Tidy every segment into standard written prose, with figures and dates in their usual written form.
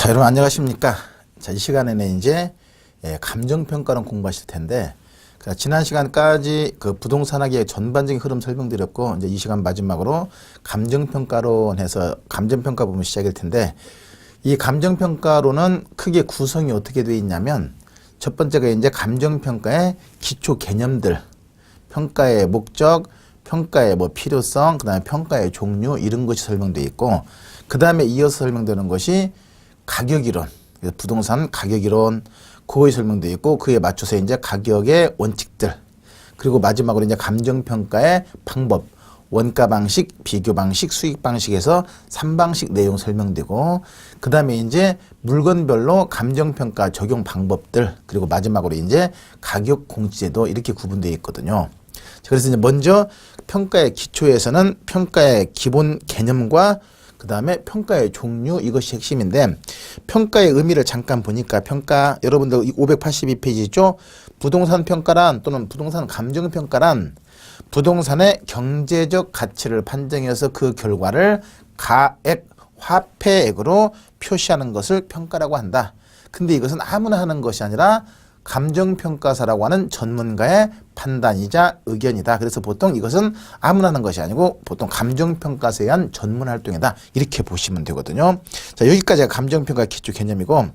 자, 여러분 안녕하십니까? 자, 이 시간에는 이제 감정평가론 공부하실 텐데, 지난 시간까지 그 부동산학의 전반적인 흐름 설명드렸고, 이제 이 시간 마지막으로 감정평가론해서 감정평가 부분 시작일 텐데, 이 감정평가론은 크게 구성이 어떻게 되어 있냐면, 첫 번째가 이제 감정평가의 기초 개념들, 평가의 목적, 평가의 뭐 필요성, 그 다음에 평가의 종류, 이런 것이 설명되어 있고, 그 다음에 이어서 설명되는 것이 가격이론, 부동산 가격이론, 그거에 설명되어 있고, 그에 맞춰서 이제 가격의 원칙들, 그리고 마지막으로 이제 감정평가의 방법, 원가 방식, 비교 방식, 수익 방식에서 3방식 내용 설명되고, 그 다음에 이제 물건별로 감정평가 적용 방법들, 그리고 마지막으로 이제 가격 공시제도 이렇게 구분되어 있거든요. 그래서 이제 먼저 평가의 기초에서는 평가의 기본 개념과 그 다음에 평가의 종류, 이것이 핵심인데, 평가의 의미를 잠깐 보니까 평가, 여러분들 582페이지죠? 부동산 평가란 또는 부동산 감정평가란 부동산의 경제적 가치를 판정해서 그 결과를 가액, 화폐액으로 표시하는 것을 평가라고 한다. 근데 이것은 아무나 하는 것이 아니라 감정평가사라고 하는 전문가의 판단이자 의견이다. 그래서 보통 이것은 아무나 하는 것이 아니고 보통 감정평가사에 의한 전문활동이다. 이렇게 보시면 되거든요. 자, 여기까지가 감정평가 기초 개념이고,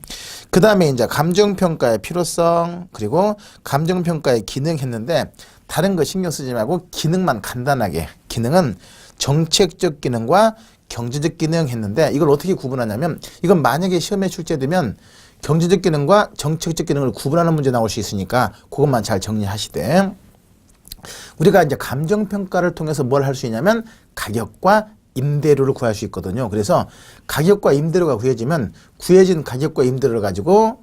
그 다음에 이제 감정평가의 필요성, 그리고 감정평가의 기능 했는데, 다른 거 신경 쓰지 말고 기능만 간단하게, 기능은 정책적 기능과 경제적 기능 했는데, 이걸 어떻게 구분하냐면, 이건 만약에 시험에 출제되면 경제적 기능과 정책적 기능을 구분하는 문제 나올 수 있으니까 그것만 잘 정리하시되, 우리가 이제 감정평가를 통해서 뭘 할 수 있냐면 가격과 임대료를 구할 수 있거든요. 그래서 가격과 임대료가 구해지면 구해진 가격과 임대료를 가지고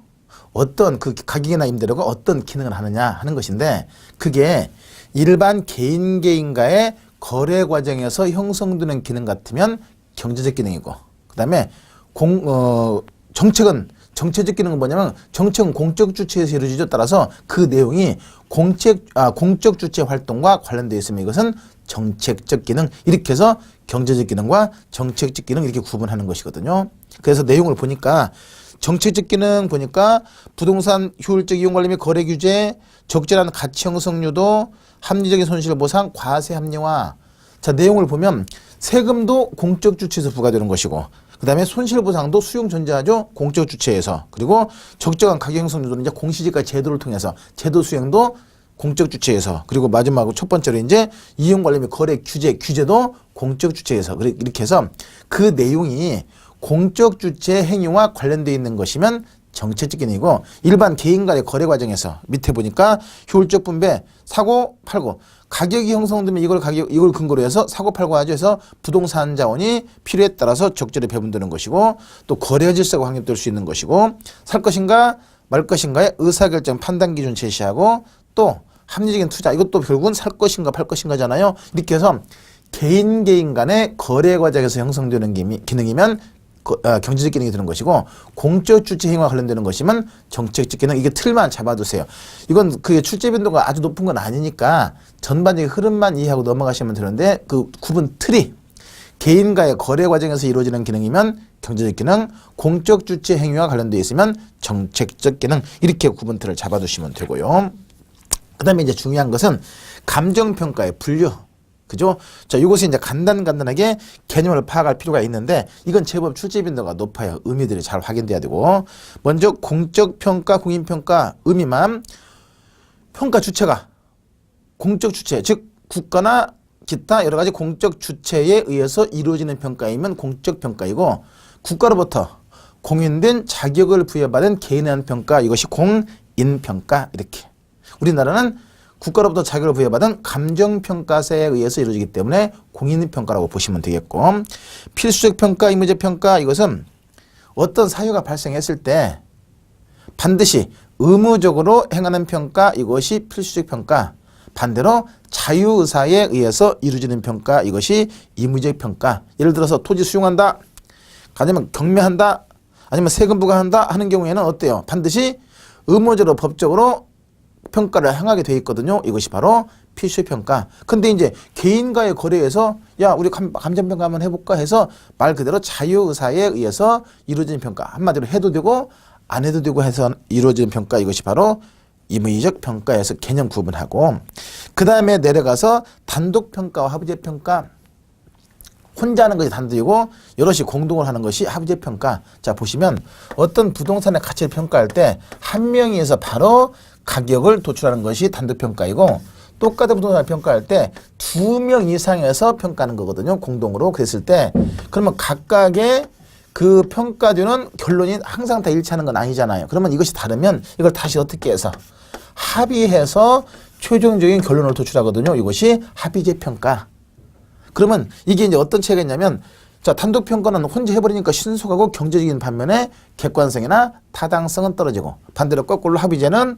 어떤 그 가격이나 임대료가 어떤 기능을 하느냐 하는 것인데, 그게 일반 개인과의 거래 과정에서 형성되는 기능 같으면 경제적 기능이고, 그 다음에 정책적 기능은 뭐냐면, 정책은 공적 주체에서 이루어지죠. 따라서 그 내용이 공적 주체 활동과 관련되어 있으면 이것은 정책적 기능, 이렇게 해서 경제적 기능과 정책적 기능 이렇게 구분하는 것이거든요. 그래서 내용을 보니까 정책적 기능 보니까 부동산 효율적 이용 관리 및 거래 규제, 적절한 가치 형성 유도, 합리적인 손실 보상, 과세 합리화. 자, 내용을 보면 세금도 공적 주체에서 부과되는 것이고, 그 다음에 손실보상도 수용 존재하죠. 공적 주체에서. 그리고 적정한 가격 형성 유도는 이제 공시지가 제도를 통해서, 제도 수행도 공적 주체에서. 그리고 마지막으로 첫 번째로 이제 이용 관리 및 거래 규제도 공적 주체에서. 이렇게 해서 그 내용이 공적 주체 행위와 관련되어 있는 것이면 정책적 기능이고, 일반 개인 간의 거래 과정에서 밑에 보니까 효율적 분배, 사고 팔고, 가격이 형성되면 이걸 근거로 해서 사고 팔고 하죠. 해서 부동산 자원이 필요에 따라서 적절히 배분되는 것이고, 또 거래 질서가 확립될 수 있는 것이고, 살 것인가 말 것인가의 의사결정 판단 기준 제시하고, 또 합리적인 투자, 이것도 결국은 살 것인가 팔 것인가잖아요. 이렇게 해서 개인 간의 거래 과정에서 형성되는 기능이면 경제적 기능이 되는 것이고, 공적 주체 행위와 관련되는 것이면 정책적 기능. 이게 틀만 잡아두세요. 이건 그게 출제 빈도가 아주 높은 건 아니니까 전반적인 흐름만 이해하고 넘어가시면 되는데, 그 구분 틀이 개인과의 거래 과정에서 이루어지는 기능이면 경제적 기능, 공적 주체 행위와 관련되어 있으면 정책적 기능, 이렇게 구분 틀을 잡아두시면 되고요. 그 다음에 이제 중요한 것은 감정평가의 분류. 그죠? 자, 이것이 이제 간단하게 개념을 파악할 필요가 있는데, 이건 제법 출제 빈도가 높아요. 의미들이 잘 확인돼야 되고, 먼저 공적 평가, 공인평가 의미만, 평가 주체가 공적 주체, 즉 국가나 기타 여러 가지 공적 주체에 의해서 이루어지는 평가이면 공적 평가이고, 국가로부터 공인된 자격을 부여받은 개인에 대한 평가, 이것이 공인평가. 이렇게. 우리나라는 국가로부터 자격을 부여받은 감정평가사에 의해서 이루어지기 때문에 공인평가라고 보시면 되겠고, 필수적 평가, 의무적 평가, 이것은 어떤 사유가 발생했을 때 반드시 의무적으로 행하는 평가, 이것이 필수적 평가. 반대로 자유의사에 의해서 이루어지는 평가, 이것이 의무적 평가. 예를 들어서 토지 수용한다, 아니면 경매한다, 아니면 세금 부과한다 하는 경우에는 어때요? 반드시 의무적으로 법적으로 평가를 행하게 되어 있거든요. 이것이 바로 필수 평가. 근데 이제 개인과의 거래에서 야, 우리 감정평가 한번 해볼까 해서 말 그대로 자유의사에 의해서 이루어진 평가. 한마디로 해도 되고 안 해도 되고 해서 이루어진 평가. 이것이 바로 임의적 평가에서 개념 구분하고, 그 다음에 내려가서 단독 평가와 합의제 평가. 혼자 하는 것이 단독이고 여럿이 공동으로 하는 것이 합의제 평가. 자, 보시면 어떤 부동산의 가치를 평가할 때 한 명이 해서 바로 가격을 도출하는 것이 단독 평가이고, 똑같은 부동산을 평가할 때 2명 이상에서 평가하는 거거든요. 공동으로. 그랬을 때 그러면 각각의 그 평가되는 결론이 항상 다 일치하는 건 아니잖아요. 그러면 이것이 다르면 이걸 다시 어떻게 해서 합의해서 최종적인 결론을 도출하거든요. 이것이 합의제 평가. 그러면 이게 이제 어떤 차이가 있냐면, 자, 단독 평가는 혼자 해버리니까 신속하고 경제적인 반면에 객관성이나 타당성은 떨어지고, 반대로 거꾸로 합의제는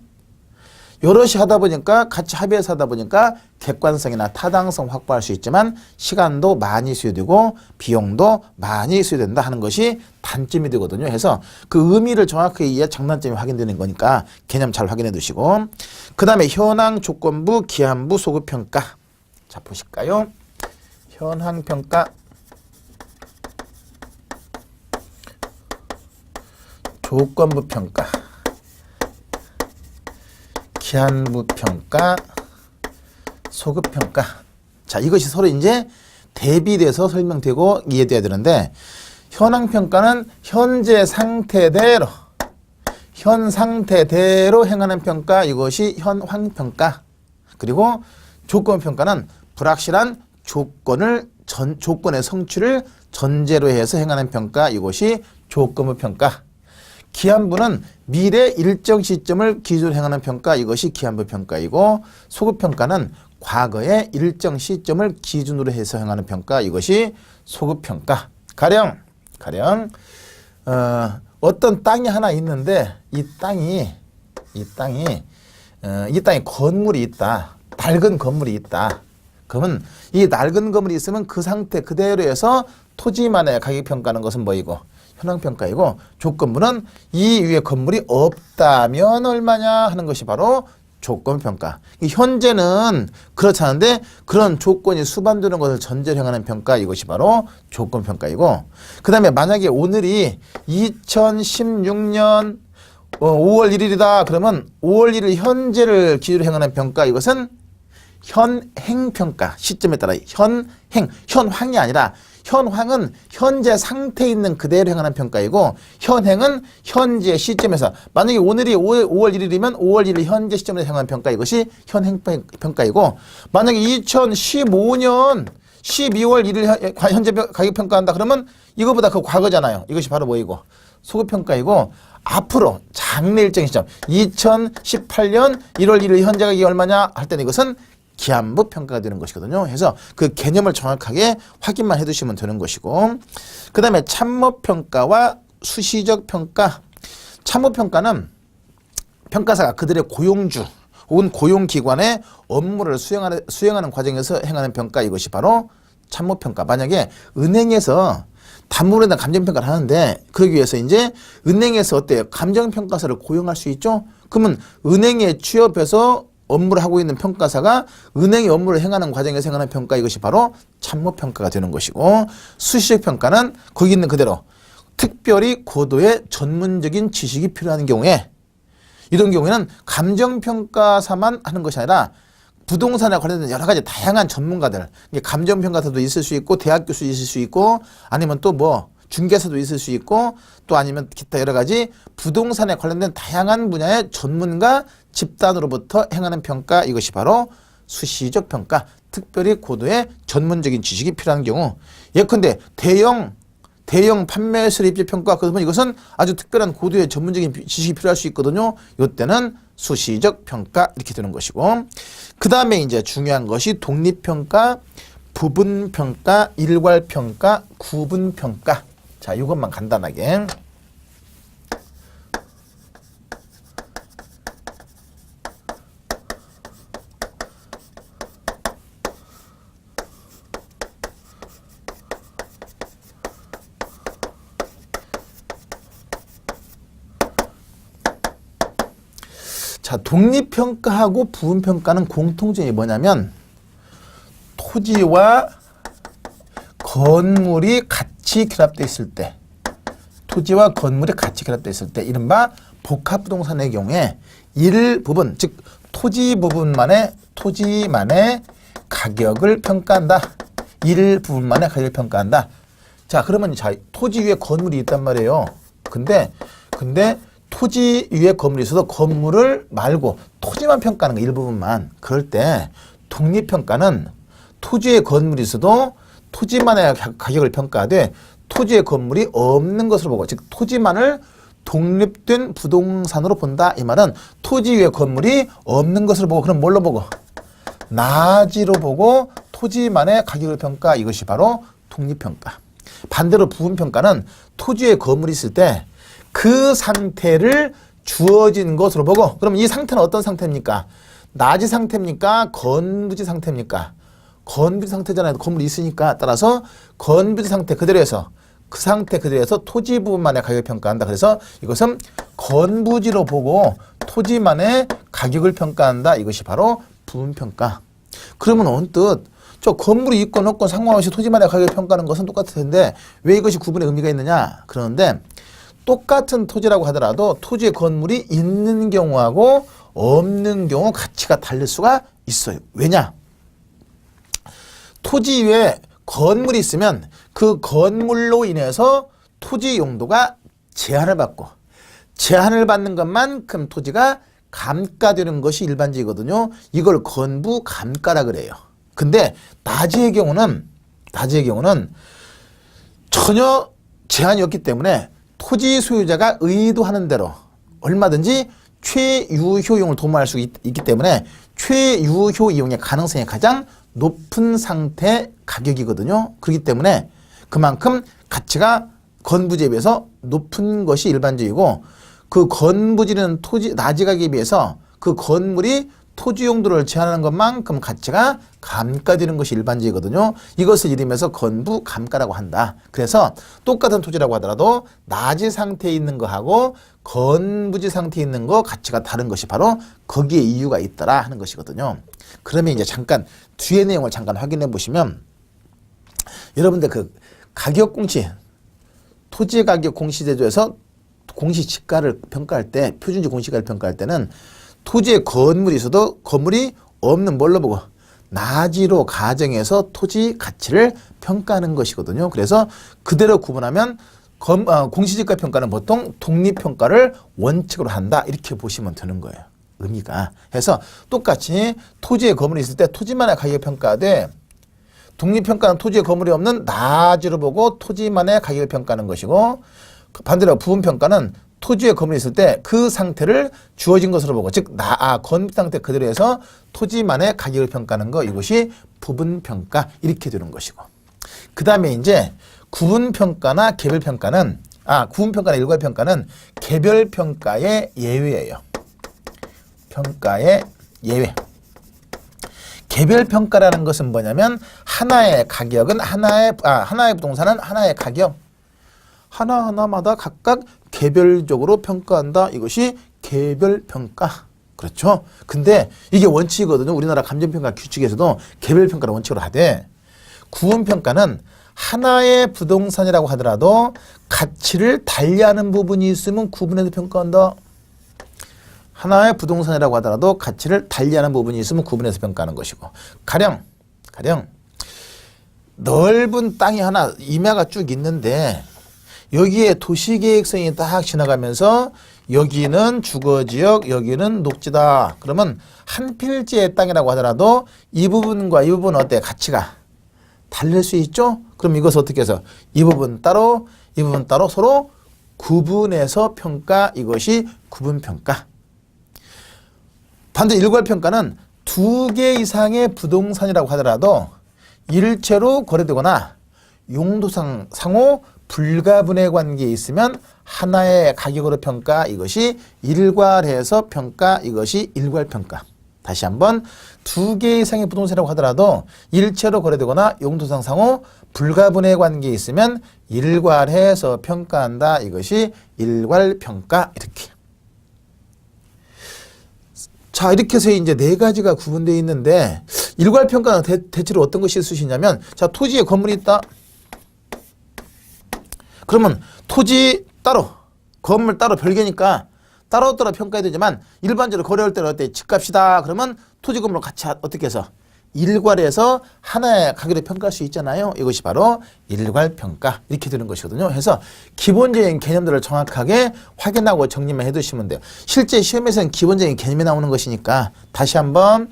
여럿이 하다 보니까 같이 합의해서 하다 보니까 객관성이나 타당성 확보할 수 있지만 시간도 많이 소요되고 비용도 많이 소요된다 하는 것이 단점이 되거든요. 해서 그 의미를 정확하게 이해해 장단점이 확인되는 거니까 개념 잘 확인해 두시고, 그 다음에 현황, 조건부, 기한부, 소급평가. 자, 보실까요? 현황평가, 조건부평가, 기한부평가, 소급평가. 자, 이것이 서로 이제 대비돼서 설명되고 이해돼야 되는데, 현황평가는 현재 상태대로, 현 상태대로 행하는 평가. 이것이 현황평가. 그리고 조건부평가는 불확실한 조건의 성취를 전제로 해서 행하는 평가. 이것이 조건부 평가. 기한부는 미래 일정 시점을 기준으로 행하는 평가. 이것이 기한부 평가이고, 소급 평가는 과거의 일정 시점을 기준으로 해서 행하는 평가. 이것이 소급 평가. 가령 어떤 땅이 하나 있는데 이 땅에 건물이 있다. 낡은 건물이 있다. 그러면 이 낡은 건물이 있으면 그 상태 그대로 해서 토지만의 가격 평가하는 것은 뭐이고 현황평가이고, 조건부는 이 위에 건물이 없다면 얼마냐 하는 것이 바로 조건평가. 현재는 그렇지 않은데 그런 조건이 수반되는 것을 전제로 행하는 평가. 이것이 바로 조건평가이고, 그 다음에 만약에 오늘이 2016년 5월 1일이다. 그러면 5월 1일 현재를 기준으로 행하는 평가. 이것은 현행평가. 시점에 따라 현황이 아니라, 현황은 현재 상태에 있는 그대로 행하는 평가이고, 현행은 현재 시점에서, 만약에 오늘이 5월 1일이면 5월 1일 현재 시점에서 행하는 평가. 이것이 현행평가이고, 만약에 2015년 12월 1일 현재 가격 평가한다 그러면 이거보다 그 과거잖아요. 이것이 바로 뭐이고 소급평가이고, 앞으로 장래 일정 시점 2018년 1월 1일 현재 가격이 얼마냐 할 때는 이것은 기한부 평가가 되는 것이거든요. 그래서 그 개념을 정확하게 확인만 해두시면 되는 것이고, 그 다음에 참모평가와 수시적 평가. 참모평가는 평가사가 그들의 고용주 혹은 고용기관의 업무를 수행하는 과정에서 행하는 평가. 이것이 바로 참모평가. 만약에 은행에서 담보로나 감정평가를 하는데, 그러기 위해서 이제 은행에서 어때요? 감정평가사를 고용할 수 있죠? 그러면 은행에 취업해서 업무를 하고 있는 평가사가 은행의 업무를 행하는 과정에서 행하는 평가. 이것이 바로 참모평가가 되는 것이고, 수시적 평가는 거기 있는 그대로 특별히 고도의 전문적인 지식이 필요한 경우에, 이런 경우에는 감정평가사만 하는 것이 아니라 부동산에 관련된 여러 가지 다양한 전문가들, 감정평가사도 있을 수 있고 대학 교수 있을 수 있고 아니면 또 뭐 중개사도 있을 수 있고 또 아니면 기타 여러 가지 부동산에 관련된 다양한 분야의 전문가 집단으로부터 행하는 평가. 이것이 바로 수시적 평가. 특별히 고도의 전문적인 지식이 필요한 경우, 예컨대 대형 판매시설 입지 평가. 그러면 이것은 아주 특별한 고도의 전문적인 지식이 필요할 수 있거든요. 이때는 수시적 평가 이렇게 되는 것이고, 그 다음에 이제 중요한 것이 독립평가, 부분평가, 일괄평가, 구분평가. 자, 이것만 간단하게. 자, 독립평가하고 부분평가는 공통점이 뭐냐면 토지와 건물이 같이 결합되어 있을 때, 토지와 건물이 같이 결합되어 있을 때, 이른바 복합부동산의 경우에 일부분, 즉 토지만의 가격을 평가한다. 일부분만의 가격을 평가한다. 자, 그러면 자, 토지 위에 건물이 있단 말이에요. 근데 토지 위에 건물이 있어도 건물을 말고 토지만 평가하는 거, 일부분만. 그럴 때 독립평가는 토지에 건물이 있어도 토지만의 가격을 평가하되 토지에 건물이 없는 것으로 보고, 즉 토지만을 독립된 부동산으로 본다. 이 말은 토지 위에 건물이 없는 것으로 보고, 그럼 뭘로 보고? 나지로 보고 토지만의 가격을 평가. 이것이 바로 독립평가. 반대로 부분평가는 토지에 건물이 있을 때 그 상태를 주어진 것으로 보고, 그럼 이 상태는 어떤 상태입니까? 나지 상태입니까? 건부지 상태입니까? 건부지 상태잖아요. 건물이 있으니까. 따라서 건부지 상태 그대로 해서, 그 상태 그대로 해서 토지 부분만의 가격을 평가한다. 그래서 이것은 건부지로 보고 토지만의 가격을 평가한다. 이것이 바로 부분평가. 그러면 언뜻 저 건물이 있건 없건 상관없이 토지만의 가격을 평가하는 것은 똑같을 텐데 왜 이것이 구분의 의미가 있느냐? 그러는데 똑같은 토지라고 하더라도 토지에 건물이 있는 경우하고 없는 경우 가치가 다를 수가 있어요. 왜냐? 토지 위에 건물이 있으면 그 건물로 인해서 토지 용도가 제한을 받고, 제한을 받는 것만큼 토지가 감가되는 것이 일반적이거든요. 이걸 건부 감가라 그래요. 근데 나지의 경우는 전혀 제한이 없기 때문에 토지 소유자가 의도하는 대로 얼마든지 최유효용을 도모할 수 있기 때문에 최유효 이용의 가능성이 가장 높은 상태 가격이거든요. 그렇기 때문에 그만큼 가치가 건부지에 비해서 높은 것이 일반적이고, 그 건부지는 토지 나지 가격에 비해서 그 건물이 토지 용도를 제한하는 것만큼 가치가 감가되는 것이 일반적이거든요. 이것을 이름해서 건부 감가라고 한다. 그래서 똑같은 토지라고 하더라도 나지 상태에 있는 거하고 건부지 상태에 있는 거 가치가 다른 것이 바로 거기에 이유가 있더라 하는 것이거든요. 그러면 이제 잠깐 뒤의 내용을 잠깐 확인해 보시면, 여러분들 그 가격 공시, 토지 가격 공시 제도에서 공시 지가를 평가할 때, 표준지 공시가를 평가할 때는 토지에 건물이 있어도 건물이 없는 뭘로 보고 나지로 가정해서 토지 가치를 평가하는 것이거든요. 그래서 그대로 구분하면 공시지가 평가는 보통 독립평가를 원칙으로 한다. 이렇게 보시면 되는 거예요. 의미가. 해서 똑같이 토지에 건물이 있을 때 토지만의 가격을 평가하되, 독립평가는 토지에 건물이 없는 나지로 보고 토지만의 가격을 평가하는 것이고, 반대로 부분평가는 토지에 건물이 있을 때 그 상태를 주어진 것으로 보고, 즉 건물 상태 그대로 해서 토지만의 가격을 평가하는 거, 이것이 부분평가 이렇게 되는 것이고, 그 다음에 이제 구분평가나 개별평가는 구분평가나 일괄평가는 개별평가의 예외예요. 평가의 예외. 개별평가라는 것은 뭐냐면 하나의 가격은 하나의 부동산은 하나의 가격 하나하나마다 각각 개별적으로 평가한다. 이것이 개별평가. 그렇죠? 근데 이게 원칙이거든요. 우리나라 감정평가 규칙에서도 개별평가를 원칙으로 하되, 구분평가는 하나의 부동산이라고 하더라도 가치를 달리하는 부분이 있으면 구분해서 평가한다. 하나의 부동산이라고 하더라도 가치를 달리하는 부분이 있으면 구분해서 평가하는 것이고, 가령 넓은 땅이 하나 임야가 쭉 있는데 여기에 도시계획선이 딱 지나가면서 여기는 주거지역, 여기는 녹지다. 그러면 한 필지의 땅이라고 하더라도 이 부분과 이 부분 어때? 가치가 다를 수 있죠? 그럼 이것을 어떻게 해서 이 부분 따로, 이 부분 따로 서로 구분해서 평가, 이것이 구분평가. 반대 일괄평가는 2개 이상의 부동산이라고 하더라도 일체로 거래되거나 용도상 상호 불가분의 관계에 있으면 하나의 가격으로 평가, 이것이 일괄해서 평가, 이것이 일괄평가. 다시 한번 2개 이상의 부동산이라고 하더라도 일체로 거래되거나 용도상 상호 불가분의 관계에 있으면 일괄해서 평가한다. 이것이 일괄평가. 이렇게. 자, 이렇게 해서 이제 네 가지가 구분되어 있는데 일괄평가는 대체로 어떤 것이 쓰시냐면 자, 토지에 건물이 있다. 그러면 토지 따로, 건물 따로 별개니까 따로따로 평가해야 되지만 일반적으로 거래할 때는 어때? 집값이다. 그러면 토지 건물을 같이 어떻게 해서 일괄해서 하나의 가격을 평가할 수 있잖아요. 이것이 바로 일괄평가 이렇게 되는 것이거든요. 그래서 기본적인 개념들을 정확하게 확인하고 정리만 해두시면 돼요. 실제 시험에서는 기본적인 개념이 나오는 것이니까 다시 한번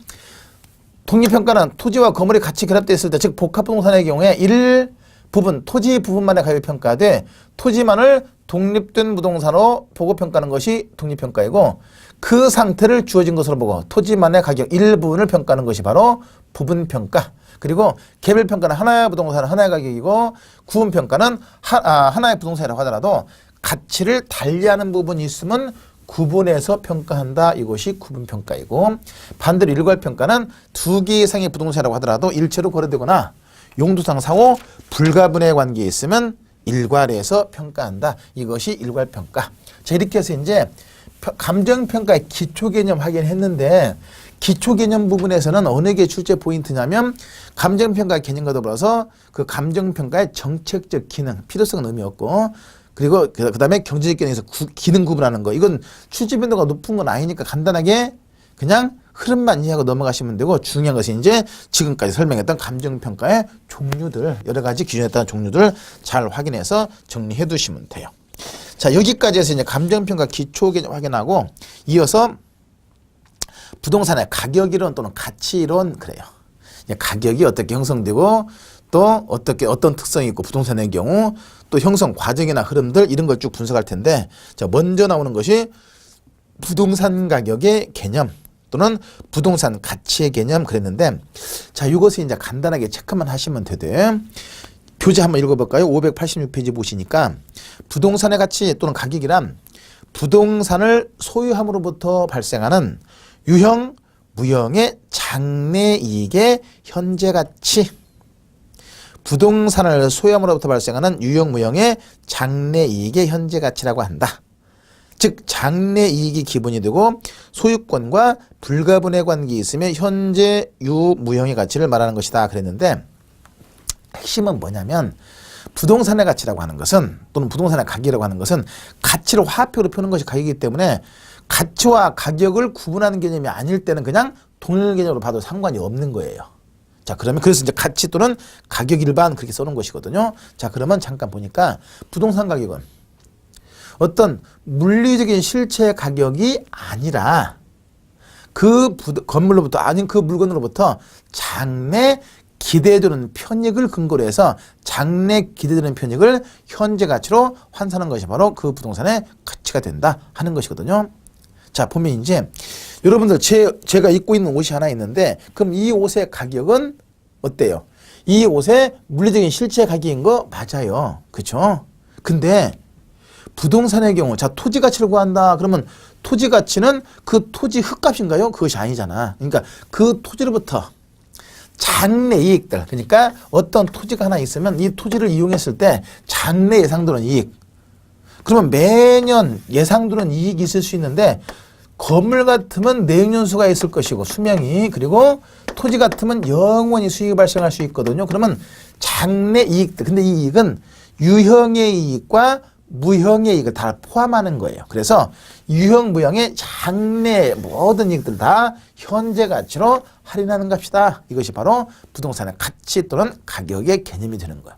독립평가는 토지와 건물이 같이 결합되어 있을 때 즉 복합부동산의 경우에 일부분 토지 부분만의 가격이 평가돼 토지만을 독립된 부동산으로 보고 평가하는 것이 독립평가이고 그 상태를 주어진 것으로 보고 토지만의 가격 일부분을 평가하는 것이 바로 부분평가. 그리고 개별평가는 하나의 부동산은 하나의 가격이고 구분평가는 하나의 부동산이라고 하더라도 가치를 달리하는 부분이 있으면 구분해서 평가한다. 이것이 구분평가이고 반대로 일괄평가는 두 개 이상의 부동산이라고 하더라도 일체로 거래되거나 용도상 상호 불가분의 관계에 있으면 일괄해서 평가한다. 이것이 일괄평가. 자, 이렇게 해서 이제 감정평가의 기초개념 확인했는데 기초개념 부분에서는 어느 게 출제 포인트냐면 감정평가 개념과 더불어서 그 감정평가의 정책적 기능, 필요성은 의미 없고 그리고 그 다음에 경제적 기능에서 기능 구분하는 거. 이건 출제 빈도가 높은 건 아니니까 간단하게 그냥 흐름만 이해하고 넘어가시면 되고 중요한 것이 이제 지금까지 설명했던 감정평가의 종류들 여러 가지 기준에 따른 종류들 잘 확인해서 정리해 두시면 돼요. 자, 여기까지 해서 이제 감정평가 기초 개념 확인하고 이어서 부동산의 가격이론 또는 가치이론 그래요. 가격이 어떻게 형성되고 또 어떤 특성이 있고 부동산의 경우 또 형성 과정이나 흐름들 이런 걸 쭉 분석할 텐데 자, 먼저 나오는 것이 부동산 가격의 개념 또는 부동산 가치의 개념 그랬는데 자, 이것을 이제 간단하게 체크만 하시면 되대. 교재 한번 읽어볼까요? 586페이지 보시니까 부동산의 가치 또는 가격이란 부동산을 소유함으로부터 발생하는 유형, 무형의 장래 이익의 현재 가치. 부동산을 소유함으로부터 발생하는 유형, 무형의 장래 이익의 현재 가치라고 한다. 즉 장래 이익이 기본이 되고 소유권과 불가분의 관계에 있으며 현재 유무형의 가치를 말하는 것이다 그랬는데 핵심은 뭐냐면 부동산의 가치라고 하는 것은 또는 부동산의 가격이라고 하는 것은 가치를 화폐로 푸는 것이 가격이기 때문에 가치와 가격을 구분하는 개념이 아닐 때는 그냥 동일 개념으로 봐도 상관이 없는 거예요. 자, 그러면 그래서 이제 가치 또는 가격 일반 그렇게 써놓은 것이거든요. 자, 그러면 잠깐 보니까 부동산 가격은 어떤 물리적인 실체 가격이 아니라 그 건물로부터 아닌 그 물건으로부터 장래 기대되는 편익을 근거로 해서 장래 기대되는 편익을 현재 가치로 환산하는 것이 바로 그 부동산의 가치가 된다 하는 것이거든요. 자, 보면 이제 여러분들 제가 입고 있는 옷이 하나 있는데 그럼 이 옷의 가격은 어때요? 이 옷의 물리적인 실체 가격인 거 맞아요. 그렇죠? 근데 부동산의 경우 자 토지 가치를 구한다. 그러면 토지 가치는 그 토지 흙값인가요? 그것이 아니잖아. 그러니까 그 토지로부터 장래 이익들 그러니까 어떤 토지가 하나 있으면 이 토지를 이용했을 때 장래 예상되는 이익 그러면 매년 예상되는 이익이 있을 수 있는데 건물 같으면 내년수가 있을 것이고 수명이 그리고 토지 같으면 영원히 수익이 발생할 수 있거든요. 그러면 장래 이익들 근데 이 이익은 유형의 이익과 무형의 이익을 다 포함하는 거예요. 그래서 유형, 무형의 장래 모든 이익들 다 현재 가치로 할인하는 값이다. 이것이 바로 부동산의 가치 또는 가격의 개념이 되는 거예요.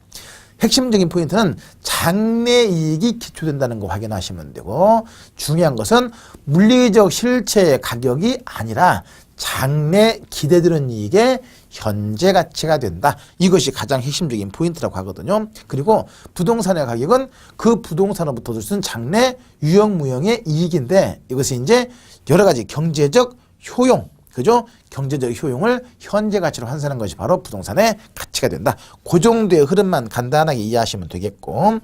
핵심적인 포인트는 장래 이익이 기초된다는 거 확인하시면 되고 중요한 것은 물리적 실체의 가격이 아니라 장래 기대되는 이익의 현재 가치가 된다. 이것이 가장 핵심적인 포인트라고 하거든요. 그리고 부동산의 가격은 그 부동산으로부터 주는 장래 유형 무형의 이익인데 이것이 이제 여러 가지 경제적 효용, 그죠? 경제적 효용을 현재 가치로 환산하는 것이 바로 부동산의 가치가 된다. 그 정도의 흐름만 간단하게 이해하시면 되겠고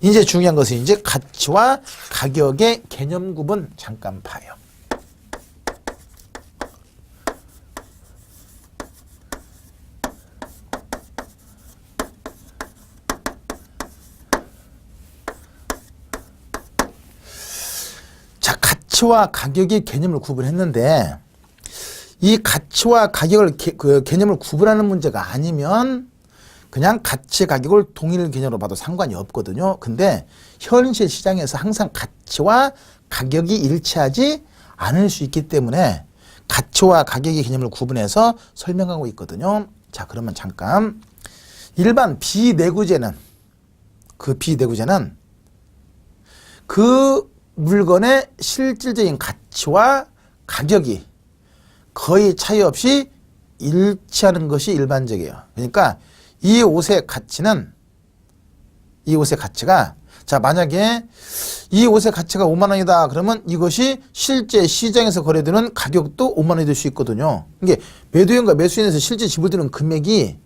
이제 중요한 것은 이제 가치와 가격의 개념 구분 잠깐 봐요. 가치와 가격의 개념을 구분했는데 이 가치와 가격을 그 개념을 구분하는 문제가 아니면 그냥 가치 가격을 동일 개념으로 봐도 상관이 없거든요. 근데 현실 시장에서 항상 가치와 가격이 일치하지 않을 수 있기 때문에 가치와 가격의 개념을 구분해서 설명하고 있거든요. 자, 그러면 잠깐 일반 비내구재는 그 물건의 실질적인 가치와 가격이 거의 차이 없이 일치하는 것이 일반적이에요. 그러니까 이 옷의 가치가 자, 만약에 이 옷의 가치가 5만 원이다 그러면 이것이 실제 시장에서 거래되는 가격도 5만 원이 될 수 있거든요. 이게 매도인과 매수인에서 실제 지불되는 금액이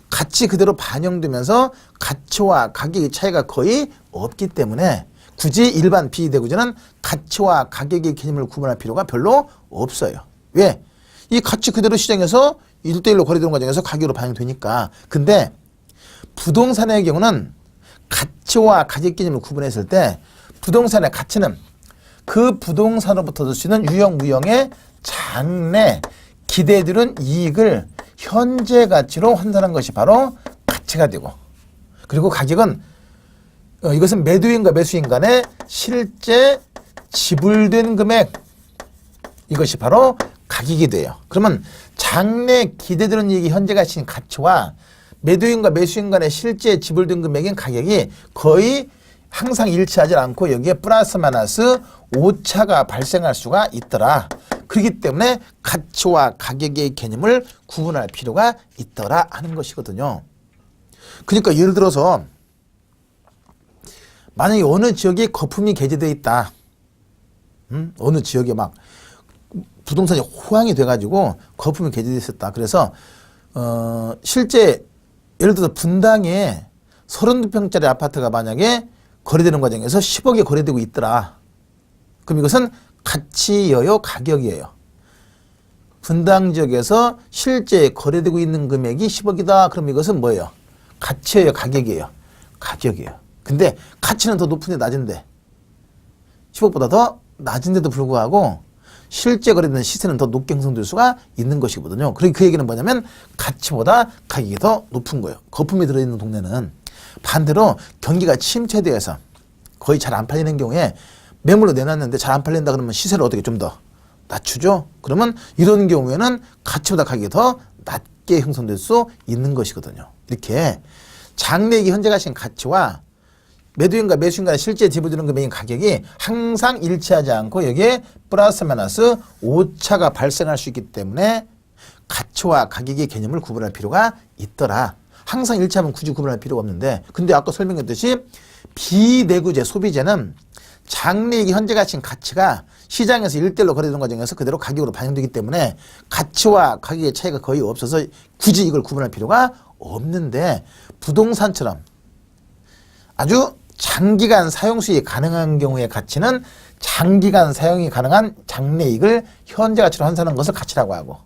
가치 그대로 반영되면서 가치와 가격의 차이가 거의 없기 때문에 굳이 일반 비대구제는 가치와 가격의 개념을 구분할 필요가 별로 없어요. 왜? 이 가치 그대로 시장에서 1대1로 거래되는 과정에서 가격으로 반영되니까. 근데 부동산의 경우는 가치와 가격 개념을 구분했을 때 부동산의 가치는 그 부동산으로부터 얻을 수 있는 유형 무형의 장래 기대되는 이익을 현재 가치로 환산한 것이 바로 가치가 되고, 그리고 가격은 이것은 매도인과 매수인 간의 실제 지불된 금액, 이것이 바로 가격이 돼요. 그러면 장래 기대되는 이익이 현재 가치인 가치와 매도인과 매수인 간의 실제 지불된 금액인 가격이 거의 항상 일치하지 않고 여기에 플러스 마이너스 오차가 발생할 수가 있더라. 그렇기 때문에 가치와 가격의 개념을 구분할 필요가 있더라 하는 것이거든요. 그러니까 예를 들어서 만약에 어느 지역에 거품이 개재되어 있다. 어느 지역에 막 부동산이 호황이 돼가지고 거품이 개재되어 있었다. 그래서 실제 예를 들어서 분당에 32평짜리 아파트가 만약에 거래되는 과정에서 10억에 거래되고 있더라. 그럼 이것은 가치여요, 가격이에요? 분당 지역에서 실제 거래되고 있는 금액이 10억이다. 그럼 이것은 뭐예요? 가치여요, 가격이에요? 가격이에요. 근데 가치는 더 높은데 낮은데 10억보다 더 낮은데도 불구하고 실제 거래되는 시세는 더 높게 형성될 수가 있는 것이거든요. 그러니까 그 얘기는 뭐냐면 가치보다 가격이 더 높은 거예요. 거품이 들어있는 동네는. 반대로 경기가 침체되어서 거의 잘 안 팔리는 경우에 매물로 내놨는데 잘 안 팔린다 그러면 시세를 어떻게 좀 더 낮추죠? 그러면 이런 경우에는 가치보다 가격이 더 낮게 형성될 수 있는 것이거든요. 이렇게 장래이익이 현재 가신 가치와 매도인과 매수인 간의 실제 지불되는 금액인 가격이 항상 일치하지 않고 여기에 플러스 마이너스 오차가 발생할 수 있기 때문에 가치와 가격의 개념을 구분할 필요가 있더라. 항상 일치하면 굳이 구분할 필요가 없는데, 근데 아까 설명했듯이 비내구재, 소비재는 장래이익이 현재 가치인 가치가 시장에서 1대1로 거래되는 과정에서 그대로 가격으로 반영되기 때문에 가치와 가격의 차이가 거의 없어서 굳이 이걸 구분할 필요가 없는데, 부동산처럼 아주 장기간 사용 수익이 가능한 경우의 가치는 장기간 사용이 가능한 장래이익을 현재 가치로 환산하는 것을 가치라고 하고,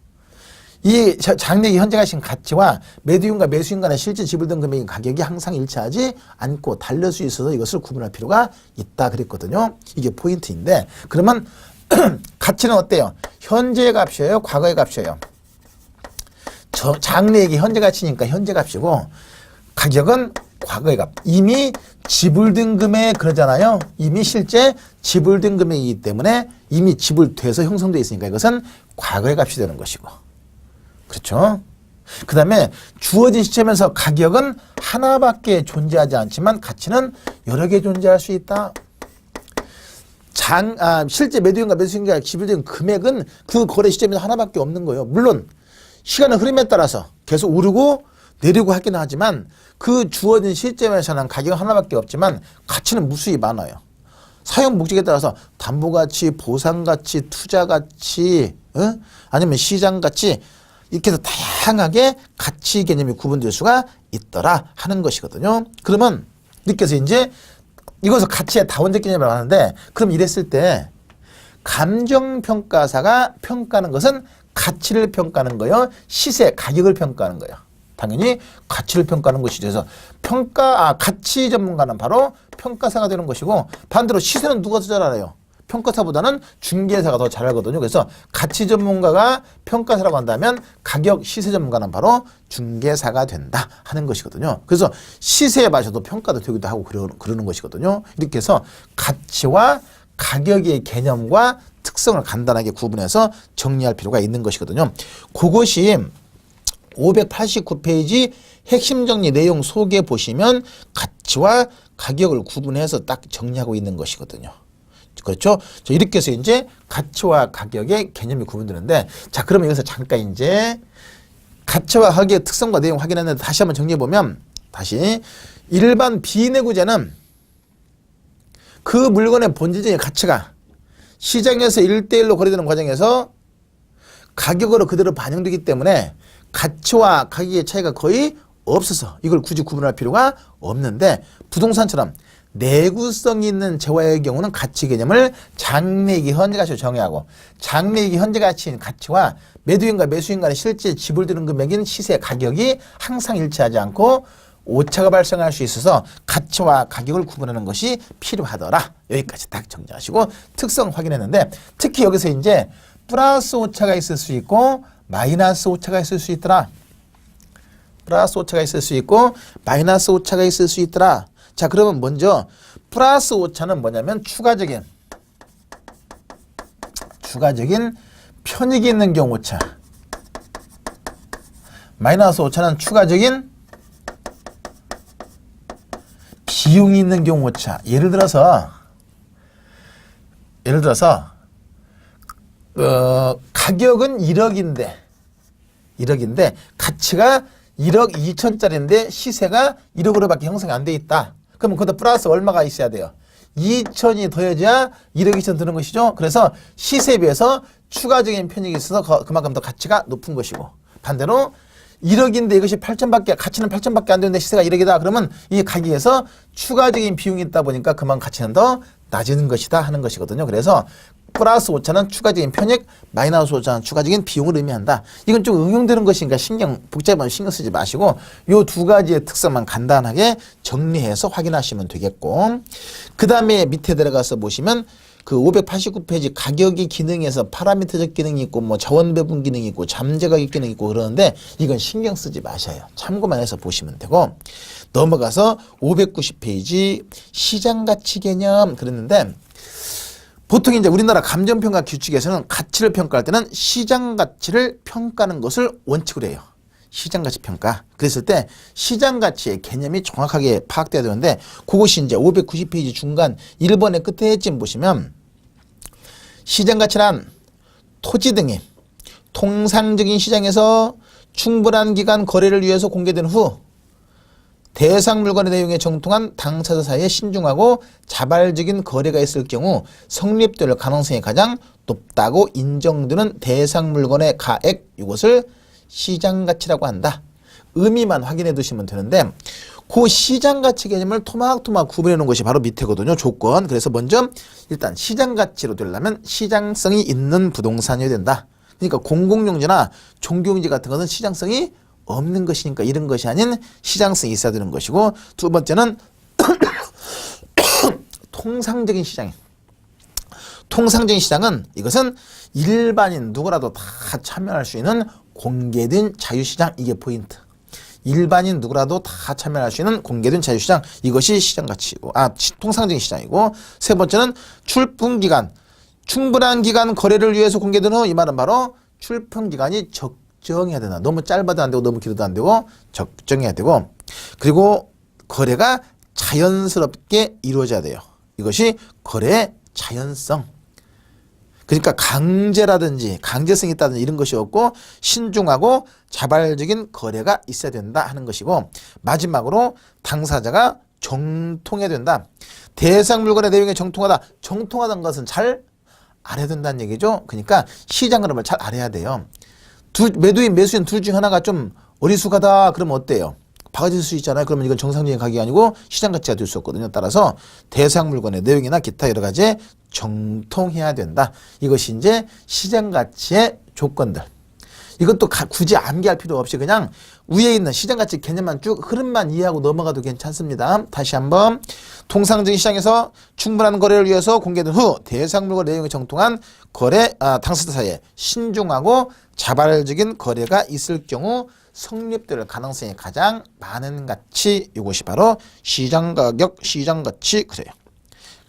이 장래이익이 현재 가치인 가치와 매도인과 매수인 간의 실제 지불된 금액의 가격이 항상 일치하지 않고 다를 수 있어서 이것을 구분할 필요가 있다 그랬거든요. 이게 포인트인데, 그러면 가치는 어때요? 현재의 값이에요? 과거의 값이에요? 장래이익이 현재 가치니까 현재 값이고, 가격은 과거의 값. 이미 지불된 금액 그러잖아요. 이미 실제 지불된 금액이기 때문에 이미 지불돼서 형성되어 있으니까 이것은 과거의 값이 되는 것이고. 그렇죠? 그 다음에 주어진 시점에서 가격은 하나밖에 존재하지 않지만 가치는 여러 개 존재할 수 있다. 실제 매도인과 매수인과 지불된 금액은 그 거래 시점에서 하나밖에 없는 거예요. 물론 시간의 흐름에 따라서 계속 오르고 내리고 하긴 하지만 그 주어진 시점에서는 가격은 하나밖에 없지만 가치는 무수히 많아요. 사용 목적에 따라서 담보가치, 보상가치, 투자가치, 아니면 시장가치, 이렇게 해서 다양하게 가치 개념이 구분될 수가 있더라 하는 것이거든요. 그러면 이렇게 해서 이제 이것을 가치의 다원적 개념이라고 하는데, 그럼 이랬을 때 감정평가사가 평가하는 것은 가치를 평가하는 거예요? 시세, 가격을 평가하는 거예요? 당연히 가치를 평가하는 것이죠. 그래서 가치 전문가는 바로 평가사가 되는 것이고, 반대로 시세는 누가 더 잘 알아요? 평가사보다는 중개사가 더 잘 알거든요. 그래서 가치 전문가가 평가사라고 한다면 가격 시세 전문가는 바로 중개사가 된다 하는 것이거든요. 그래서 시세에 맞춰도 평가도 되기도 하고 그러는 것이거든요. 이렇게 해서 가치와 가격의 개념과 특성을 간단하게 구분해서 정리할 필요가 있는 것이거든요. 그것이 589페이지 핵심 정리 내용 소개 보시면 가치와 가격을 구분해서 딱 정리하고 있는 것이거든요. 그렇죠? 이렇게 해서 이제 가치와 가격의 개념이 구분되는데, 자, 그러면 여기서 잠깐 이제 가치와 가격의 특성과 내용 확인했는데 다시 한번 정리해 보면, 다시 일반 비내구재는 그 물건의 본질적인 가치가 시장에서 1대1로 거래되는 과정에서 가격으로 그대로 반영되기 때문에 가치와 가격의 차이가 거의 없어서 이걸 굳이 구분할 필요가 없는데, 부동산처럼 내구성이 있는 재화의 경우는 가치 개념을 장래이기 현재 가치로 정의하고, 장래이기 현재 가치인 가치와 매도인과 매수인 간의 실제 지불되는 금액인 시세 가격이 항상 일치하지 않고 오차가 발생할 수 있어서 가치와 가격을 구분하는 것이 필요하더라. 여기까지 딱 정리하시고 특성 확인했는데, 특히 여기서 이제 플러스 오차가 있을 수 있고 마이너스 오차가 있을 수 있더라. 플러스 오차가 있을 수 있고 마이너스 오차가 있을 수 있더라. 자, 그러면 먼저 플러스 오차는 뭐냐면 추가적인 편익이 있는 경우 오차. 마이너스 오차는 추가적인 비용이 있는 경우 오차. 예를 들어서 가격은 1억인데 가치가 1억 2천짜리인데 시세가 1억으로밖에 형성이 안 돼 있다. 그러면 거기다 플러스 얼마가 있어야 돼요? 2천이 더해져야 1억 2천 드는 것이죠. 그래서 시세에 비해서 추가적인 편익이 있어서 그만큼 더 가치가 높은 것이고, 반대로 1억인데 이것이 8천밖에, 가치는 8천밖에 안 되는데 시세가 1억이다. 그러면 이 가격에서 추가적인 비용이 있다 보니까 그만 가치는 더 낮은 것이다 하는 것이거든요. 그래서 플러스 오차는 추가적인 편익, 마이너스 오차는 추가적인 비용을 의미한다. 이건 좀 응용되는 것이니까 복잡한 신경 쓰지 마시고 요 두 가지의 특성만 간단하게 정리해서 확인하시면 되겠고, 그 다음에 밑에 들어가서 보시면 그 589페이지 가격의 기능에서 파라미터적 기능이 있고 뭐 자원 배분 기능이 있고 잠재 가격 기능이 있고 그러는데 이건 신경 쓰지 마셔요. 참고만 해서 보시면 되고, 넘어가서 590페이지 시장 가치 개념 그랬는데, 보통 이제 우리나라 감정평가 규칙에서는 가치를 평가할 때는 시장 가치를 평가하는 것을 원칙으로 해요. 시장 가치 평가. 그랬을 때 시장 가치의 개념이 정확하게 파악돼야 되는데, 그것이 이제 590페이지 중간 1번의 끝에쯤 보시면 시장 가치란 토지 등이 통상적인 시장에서 충분한 기간 거래를 위해서 공개된 후 대상 물건의 내용에 정통한 당사자 사이에 신중하고 자발적인 거래가 있을 경우 성립될 가능성이 가장 높다고 인정되는 대상 물건의 가액, 이것을 시장 가치라고 한다. 의미만 확인해 두시면 되는데, 그 시장 가치 개념을 토막토막 구분해 놓은 것이 바로 밑에거든요. 조건. 그래서 먼저 일단 시장 가치로 되려면 시장성이 있는 부동산이어야 된다. 그러니까 공공용지나 종교용지 같은 것은 시장성이 없는 것이니까 이런 것이 아닌 시장성이 있어야 되는 것이고, 두 번째는 통상적인 시장이에요. 통상적인 시장은 이것은 일반인 누구라도 다 참여할 수 있는 공개된 자유시장, 이게 포인트. 일반인 누구라도 다 참여할 수 있는 공개된 자유시장, 이것이 시장가치고, 통상적인 시장이고, 세 번째는 출품기간, 충분한 기간 거래를 위해서 공개된 후, 이 말은 바로 출품기간이 적정해야 된다. 너무 짧아도 안 되고 너무 길어도 안 되고 적정해야 되고, 그리고 거래가 자연스럽게 이루어져야 돼요. 이것이 거래의 자연성. 그러니까 강제라든지 강제성이 있다든지 이런 것이 없고 신중하고 자발적인 거래가 있어야 된다 하는 것이고, 마지막으로 당사자가 정통해야 된다. 대상 물건의 내용에 정통하다. 정통하다는 것은 잘 알아야 된다는 얘기죠. 그러니까 시장 흐름을 잘 알아야 돼요. 매도인 매수인 둘 중 하나가 좀 어리숙하다 그러면 어때요? 바가질 수 있잖아요. 그러면 이건 정상적인 가격이 아니고 시장 가치가 될 수 없거든요. 따라서 대상 물건의 내용이나 기타 여러 가지에 정통해야 된다. 이것이 이제 시장 가치의 조건들. 이것도 굳이 암기할 필요 없이 그냥 위에 있는 시장가치 개념만 쭉 흐름만 이해하고 넘어가도 괜찮습니다. 다시 한번 통상적인 시장에서 충분한 거래를 위해서 공개된 후 대상물과 내용이 정통한 당사자 사이에 신중하고 자발적인 거래가 있을 경우 성립될 가능성이 가장 많은 가치, 이것이 바로 시장가격, 시장가치 그래요.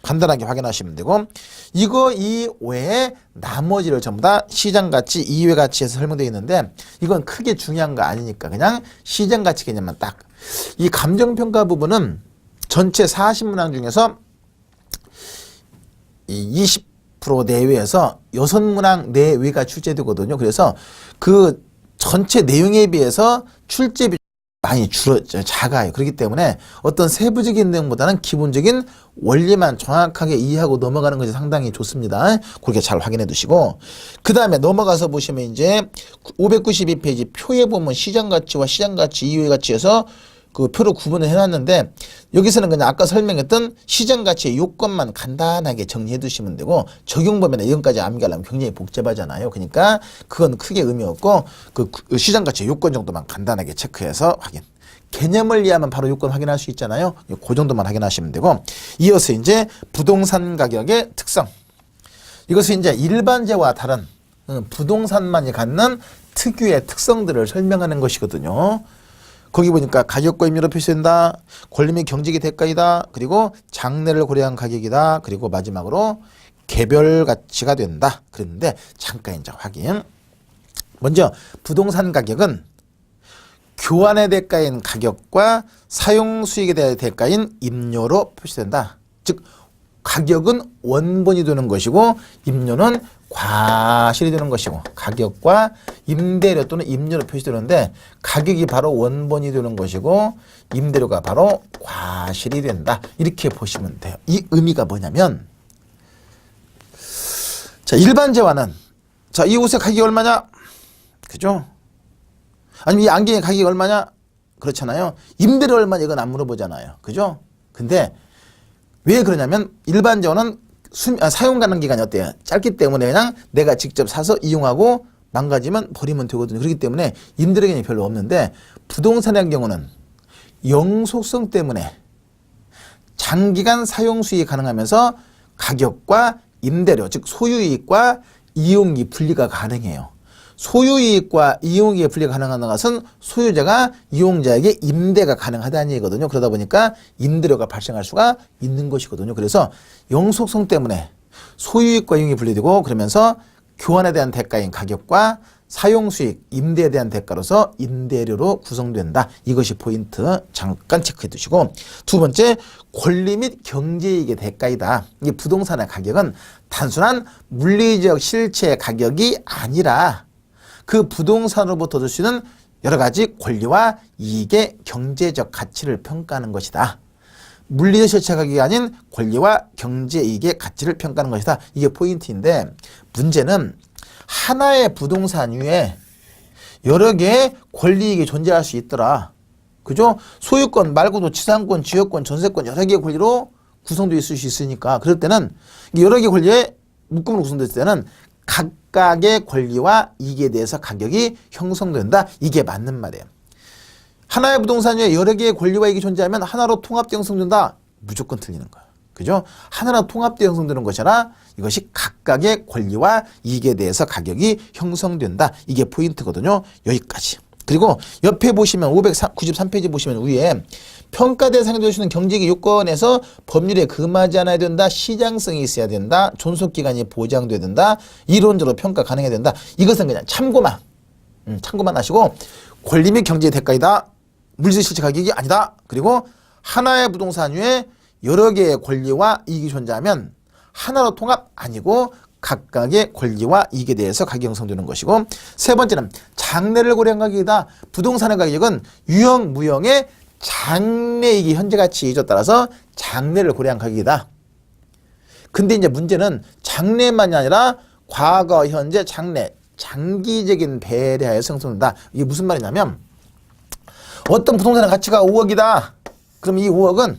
간단하게 확인하시면 되고, 이거 이외에 나머지를 전부 다 시장가치, 이외 가치에서 설명되어 있는데 이건 크게 중요한 거 아니니까 그냥 시장가치 개념만 딱. 이 감정평가 부분은 전체 40문항 중에서 이 20% 내외에서 6문항 내외가 출제되거든요. 그래서 그 전체 내용에 비해서 출제비 많이 작아요. 그렇기 때문에 어떤 세부적인 내용보다는 기본적인 원리만 정확하게 이해하고 넘어가는 것이 상당히 좋습니다. 그렇게 잘 확인해 두시고, 그 다음에 넘어가서 보시면 이제 592페이지 표에 보면 시장가치와 시장가치, 이외 가치에서 그 표로 구분을 해놨는데, 여기서는 그냥 아까 설명했던 시장가치의 요건만 간단하게 정리해 두시면 되고, 적용 범위나 이건까지 암기하려면 굉장히 복잡하잖아요. 그러니까 그건 크게 의미 없고, 그 시장가치의 요건 정도만 간단하게 체크해서 확인. 개념을 이해하면 바로 요건 확인할 수 있잖아요. 그 정도만 확인하시면 되고, 이어서 이제 부동산 가격의 특성. 이것은 이제 일반재와 다른 부동산만이 갖는 특유의 특성들을 설명하는 것이거든요. 거기 보니까 가격과 임료로 표시된다. 권리 및 경제기 대가이다. 그리고 장래를 고려한 가격이다. 그리고 마지막으로 개별 가치가 된다. 그랬는데 잠깐 이제 확인. 먼저 부동산 가격은 교환의 대가인 가격과 사용 수익에 대한 대가인 임료로 표시된다. 즉 가격은 원본이 되는 것이고 임료는 과실이 되는 것이고, 가격과 임대료 또는 임료로 표시되는데 가격이 바로 원본이 되는 것이고 임대료가 바로 과실이 된다. 이렇게 보시면 돼요. 이 의미가 뭐냐면, 자, 일반재화는 자, 이 옷의 가격이 얼마냐? 그죠? 아니면 이 안경의 가격이 얼마냐? 그렇잖아요. 임대료 얼마냐? 이건 안 물어보잖아요. 그죠? 근데 왜 그러냐면 일반재화는 사용 가능 기간이 어때요? 짧기 때문에 그냥 내가 직접 사서 이용하고 망가지면 버리면 되거든요. 그렇기 때문에 임대료 개념이 별로 없는데, 부동산의 경우는 영속성 때문에 장기간 사용 수익이 가능하면서 가격과 임대료, 즉 소유이익과 이용이 분리가 가능해요. 소유이익과 이용이익의 분리가 가능한 것은 소유자가 이용자에게 임대가 가능하다는 얘기거든요. 그러다 보니까 임대료가 발생할 수가 있는 것이거든요. 그래서 영속성 때문에 소유이익과 이용이 분리되고, 그러면서 교환에 대한 대가인 가격과 사용수익, 임대에 대한 대가로서 임대료로 구성된다. 이것이 포인트. 잠깐 체크해 두시고, 두 번째, 권리 및 경제이익의 대가이다. 이 부동산의 가격은 단순한 물리적 실체 가격이 아니라 그 부동산으로부터 얻을 수 있는 여러 가지 권리와 이익의 경제적 가치를 평가하는 것이다. 물리적 실체 가격이 아닌 권리와 경제 이익의 가치를 평가하는 것이다. 이게 포인트인데, 문제는 하나의 부동산 위에 여러 개의 권리이익이 존재할 수 있더라. 그죠? 소유권 말고도 지상권, 지역권, 전세권 여러 개의 권리로 구성되어 있을 수 있으니까, 그럴 때는 여러 개의 권리의 묶음으로 구성됐을 때는 각각의 권리와 이익에 대해서 가격이 형성된다. 이게 맞는 말이에요. 하나의 부동산 위에 여러 개의 권리와 이익이 존재하면 하나로 통합되어 형성된다. 무조건 틀리는 거예요. 그죠? 하나로 통합되어 형성되는 것이 아니라 이것이 각각의 권리와 이익에 대해서 가격이 형성된다. 이게 포인트거든요. 여기까지. 그리고 옆에 보시면 593페이지 보시면 위에 평가 대상이 될 수 있는 경제적 요건에서 법률에 금하지 않아야 된다. 시장성이 있어야 된다. 존속기간이 보장돼야 된다. 이론적으로 평가 가능해야 된다. 이것은 그냥 참고만 하시고, 권리 및 경제의 대가이다. 물질 실체 가격이 아니다. 그리고 하나의 부동산 위에 여러 개의 권리와 이익이 존재하면 하나로 통합 아니고 각각의 권리와 이익에 대해서 가격이 형성되는 것이고, 세 번째는 장래를 고려한 가격이다. 부동산의 가격은 유형, 무형의 장래이익이 현재 가치에 따라서 장래를 고려한 가격이다. 근데 이제 문제는 장래만이 아니라 과거, 현재, 장래, 장기적인 배려하여서 형성된다. 이게 무슨 말이냐면, 어떤 부동산의 가치가 5억이다. 그럼 이 5억은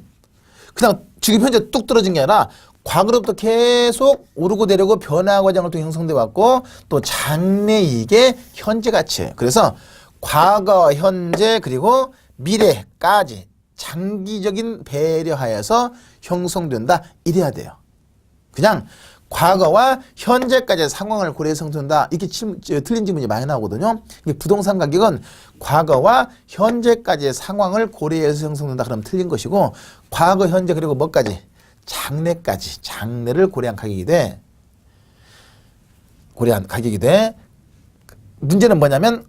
그냥 지금 현재 뚝 떨어진 게 아니라 과거로부터 계속 오르고 내리고 변화 과정을 통해 형성돼 왔고 또 장래이익의 현재 가치. 그래서 과거, 현재 그리고 미래까지 장기적인 배려하에서 형성된다. 이래야 돼요. 그냥 과거와 현재까지의 상황을 고려해서 형성된다. 이렇게 틀린 질문이 많이 나오거든요. 부동산 가격은 과거와 현재까지의 상황을 고려해서 형성된다. 그러면 틀린 것이고 과거, 현재 그리고 뭐까지? 장래까지. 장래를 고려한 가격이 돼. 고려한 가격이 돼. 문제는 뭐냐면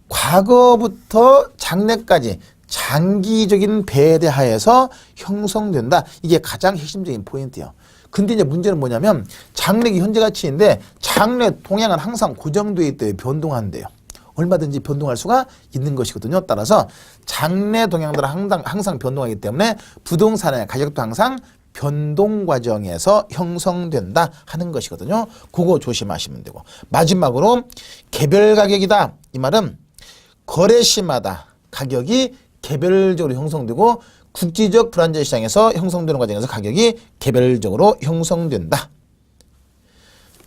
과거부터 장래까지 장기적인 배려하에서 형성된다. 이게 가장 핵심적인 포인트예요. 근데 이제 문제는 뭐냐면 장래가 현재 가치인데 장래 동향은 항상 고정되어 있대요. 변동한대요. 얼마든지 변동할 수가 있는 것이거든요. 따라서 장래 동향들은 항상 변동하기 때문에 부동산의 가격도 항상 변동 과정에서 형성된다 하는 것이거든요. 그거 조심하시면 되고 마지막으로 개별 가격이다. 이 말은 거래 시마다 가격이 개별적으로 형성되고 국지적 불안전 시장에서 형성되는 과정에서 가격이 개별적으로 형성된다.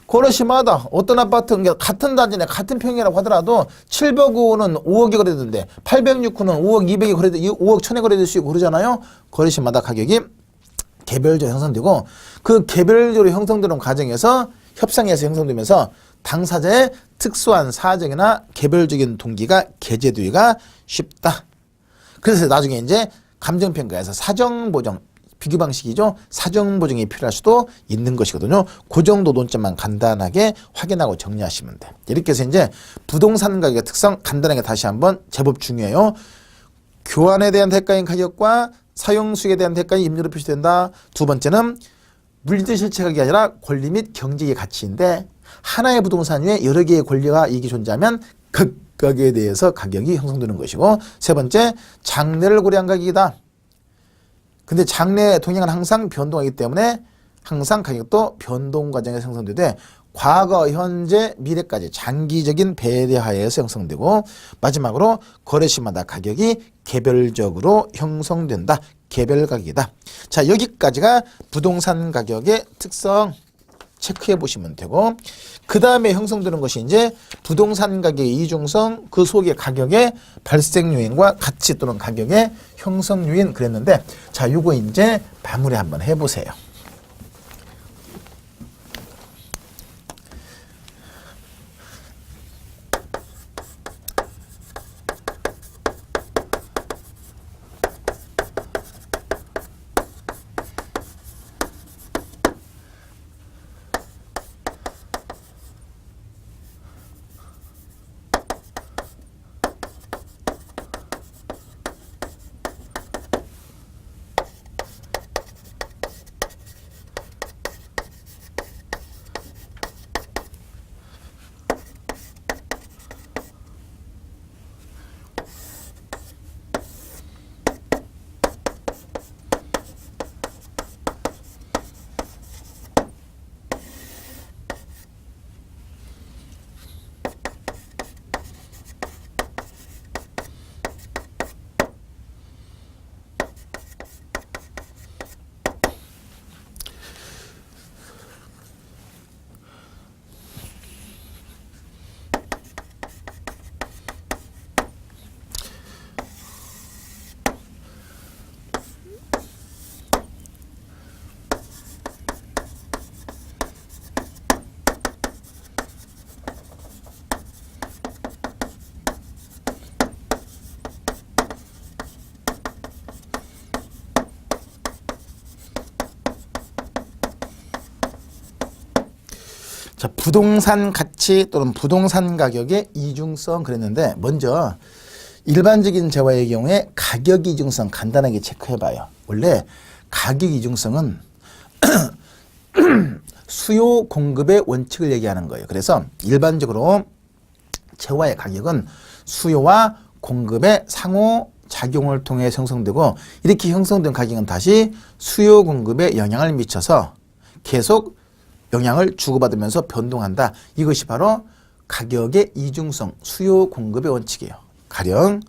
거래 시마다 어떤 아파트 같은 단지내 같은 평이라고 하더라도 705는 5억이 거래되는데 806호는 5억 200이 거래돼 5억 1000에 거래될 수 있고 그러잖아요. 거래 시마다 가격이 개별적으로 형성되고 그 개별적으로 형성되는 과정에서 협상에서 형성되면서 당사자의 특수한 사정이나 개별적인 동기가 게재되기가 쉽다. 그래서 나중에 이제 감정평가에서 사정보정 비교 방식이죠. 사정보정이 필요할 수도 있는 것이거든요. 그 정도 논점만 간단하게 확인하고 정리하시면 돼. 이렇게 해서 이제 부동산 가격의 특성 간단하게 다시 한번 제법 중요해요. 교환에 대한 대가인 가격과 사용수익에 대한 대가인 임대료 표시된다. 두 번째는 물질 실체 가격이 아니라 권리 및 경제의 가치인데 하나의 부동산 위에 여러 개의 권리와 이익이 존재하면 각각에 대해서 가격이 형성되는 것이고 세 번째 장래를 고려한 가격이다. 근데 장래 동향은 항상 변동하기 때문에 항상 가격도 변동 과정에서 형성되되 과거, 현재, 미래까지 장기적인 배려하에서 형성되고 마지막으로 거래 시마다 가격이 개별적으로 형성된다. 개별 가격이다. 자, 여기까지가 부동산 가격의 특성 체크해 보시면 되고 그 다음에 형성되는 것이 이제 부동산 가격의 이중성, 그 속의 가격의 발생 요인과 가치 또는 가격의 형성 요인 그랬는데 자, 요거 이제 마무리 한번 해보세요. 자, 부동산 가치 또는 부동산 가격의 이중성 그랬는데 먼저 일반적인 재화의 경우에 가격 이중성 간단하게 체크해 봐요. 원래 가격 이중성은 수요 공급의 원칙을 얘기하는 거예요. 그래서 일반적으로 재화의 가격은 수요와 공급의 상호 작용을 통해 형성되고 이렇게 형성된 가격은 다시 수요 공급에 영향을 미쳐서 계속 영향을 주고받으면서 변동한다. 이것이 바로 가격의 이중성, 수요 공급의 원칙이에요. 가령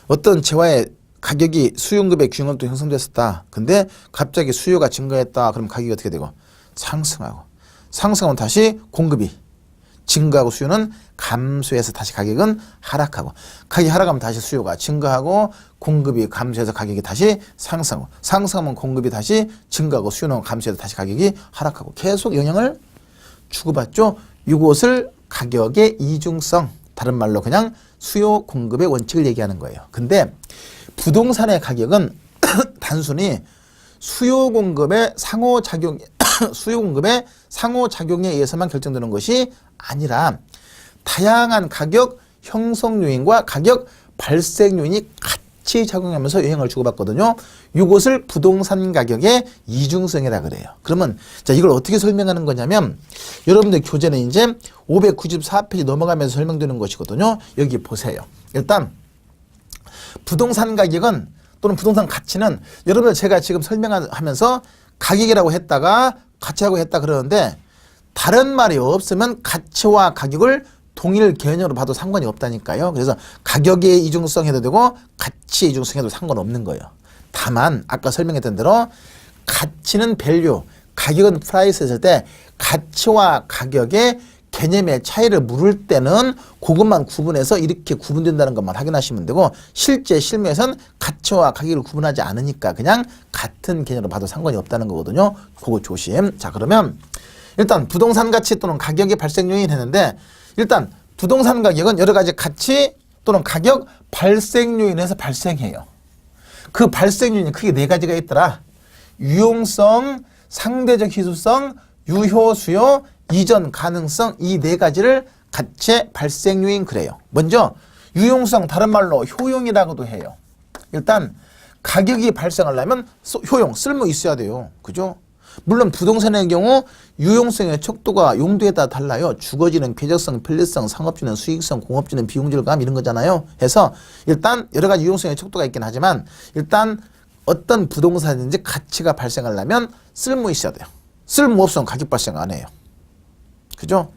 어떤 재화의 가격이 수요응급의 균형은 또 형성됐었다. 근데 갑자기 수요가 증가했다. 그럼 가격이 어떻게 되고? 상승하고. 상승하면 다시 공급이 증가하고 수요는 감소해서 다시 가격은 하락하고. 가격이 하락하면 다시 수요가 증가하고 공급이 감소해서 가격이 다시 상승하고. 상승하면 공급이 다시 증가하고 수요는 감소해서 다시 가격이 하락하고. 계속 영향을 주고받죠. 이것을 가격의 이중성, 다른 말로 그냥 수요 공급의 원칙을 얘기하는 거예요. 근데 부동산의 가격은 단순히 수요 공급의 상호작용에 의해서만 결정되는 것이 아니라 다양한 가격 형성 요인과 가격 발생 요인이 같이 작용하면서 영향을 주고받거든요. 이것을 부동산 가격의 이중성이라 그래요. 그러면 자, 이걸 어떻게 설명하는 거냐면 여러분들 교재는 이제 594페이지 넘어가면서 설명되는 것이거든요. 여기 보세요. 일단 부동산 가격은 또는 부동산 가치는 여러분들 제가 지금 설명하면서 가격이라고 했다가 가치라고 했다 그러는데 다른 말이 없으면 가치와 가격을 동일 개념으로 봐도 상관이 없다니까요. 그래서 가격의 이중성 해도 되고 가치의 이중성 해도 상관없는 거예요. 다만 아까 설명했던 대로 가치는 밸류, 가격은 프라이스 했을 때 가치와 가격의 개념의 차이를 물을 때는 그것만 구분해서 이렇게 구분된다는 것만 확인하시면 되고 실제 실무에서는 가치와 가격을 구분하지 않으니까 그냥 같은 개념으로 봐도 상관이 없다는 거거든요. 그거 조심. 자, 그러면 일단 부동산 가치 또는 가격의 발생 요인 했는데 일단 부동산 가격은 여러 가지 가치 또는 가격 발생 요인에서 발생해요. 그 발생 요인이 크게 네 가지가 있더라. 유용성, 상대적 희소성, 유효 수요, 이전 가능성, 이 네 가지를 가치 발생 요인 그래요. 먼저 유용성, 다른 말로 효용이라고도 해요. 일단 가격이 발생하려면 효용, 쓸모 있어야 돼요. 그죠? 물론 부동산의 경우 유용성의 척도가 용도에 따라 달라요. 주거지는 쾌적성, 편리성, 상업지는 수익성, 공업지는 비용질감 이런 거잖아요. 해서 일단 여러 가지 유용성의 척도가 있긴 하지만 일단 어떤 부동산인지 가치가 발생하려면 쓸모 있어야 돼요. 쓸모 없으면 가격 발생 안 해요. 그죠?